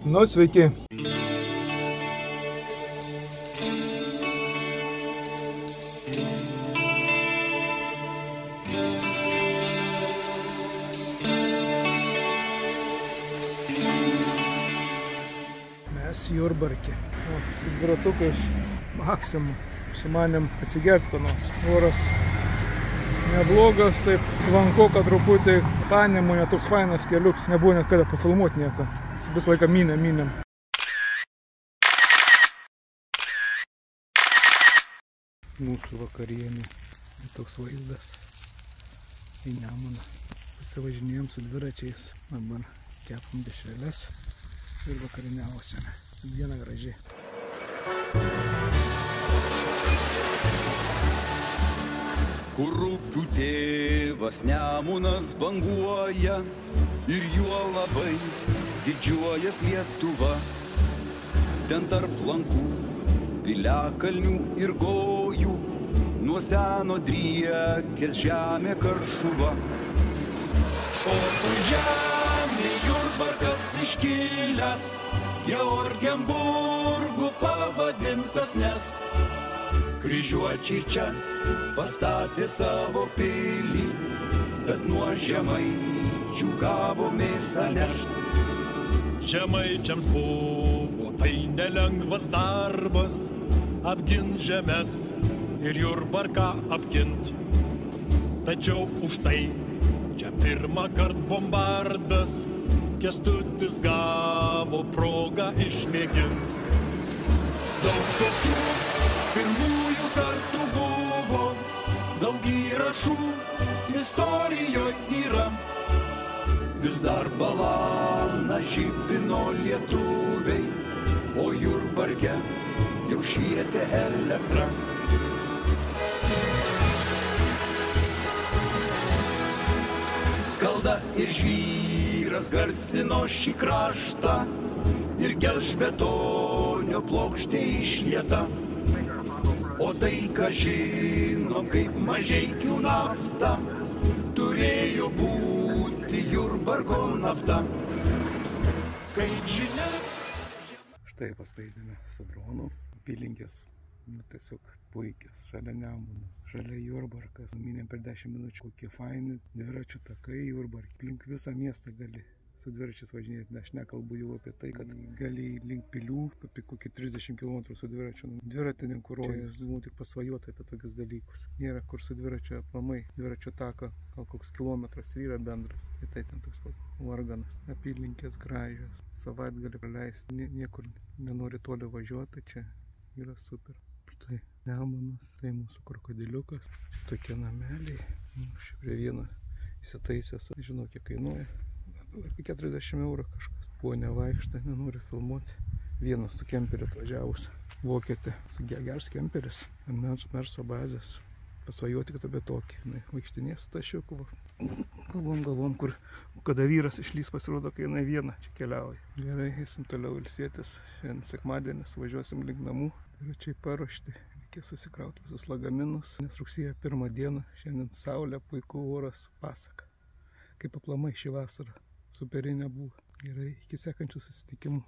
Nu, sveiki. Mes Jurbarke. Su dviratukais Maximu. Sumanėm atsigerti ko nors. Oras neblogas, taip tvankoka truputį. Panemo netoks fainas keliuks. Nebuvo net kada pafilmuoti nieko. Visą laiką minėm. Mūsų vakarienė. Toks vaizdas į Nemuną. Pasivažinėjom su dviračiais. Dabar kepam dešreles ir vakarieniausime. Diena graži. Kur upių tėvas Nemunas banguoja ir juo labai didžiuojas Lietuva. Ten tarp lankų, piliakalnių ir gojų nuo seno driekės žemė Karšuva. O toj žemė Jurbarkas iškilęs, Georgienburgu pavadintas, nes kryžiuočiai čia pastatė savo pilį, bet nuo žemaičių gavo mėsą nešt. Žemaičiams buvo tai nelengvas darbas, apgint žemes ir Jurbarką apgint. Tačiau už tai čia pirmą kart bombardas Kęstutis gavo progą išmėgint. Daug tokių pirmųjų kartų buvo, daug įrašų istorijoje yra. Vis dar balana žibino lietuviai, o Jurbarke jau švietė elektra. Skalda ir žvyras garsino šį kraštą ir gelžbetonio plokštė išlieta. O tai, ką žinom kaip Mažeikių nafta, turėjo būti Jurbarko nafta. Kaip žinia... Štai paspaidėme su dronu. Apylinkės tiesiog puikios. Šalia Nemunas, šalia Jurbarkas. Minėm per 10 minučių, kokie faini dviračių takai Jurbarke. Link visą miestą gali su dviračiais važinėti. Aš nekalbu jau apie tai, kad gali link pilių apie kokį 30 km su dviračiu. Dviratininkų rojas, tik pasvajoti apie tokius dalykus. Nėra kur su dviračio aplamai. Dviračio taką gal koks kilometras yra bendras. Ir tai ten toks varganas. Apylinkės gražios. Savaitgalį praleisti. Niekur nenori toli važiuoti. Čia yra super. Štai Nemunas, tai mūsų krokodiliukas. Tokie nameliai. Šiaip prie vieno įsitaisęs. Žinau, kiek kainuoja. 40 eurų kažkas. Buvo nevaikšta, nenoriu filmuoti. Vienas su kemperiu atvažiavus. Vokietė. Geras kemperis. Merso bazės. Pasvajoti, kad apie tokį. Vaikštinės tašiukų. Galvom, kur kada vyras išlys, pasirodo, kai jinai viena čia keliauja. Gerai, eisim toliau ilsėtis. Šiandien sekmadienis, važiuosim link namų. Dviračiai paruošti. Reikės susikrauti visus lagaminus. Nes rugsėjo 1 dieną. Šiandien saulė, puiku oras, pasaka. Kaip aplamai šį vasarą. Superinė buvo. Gerai, iki sekančių susitikimų.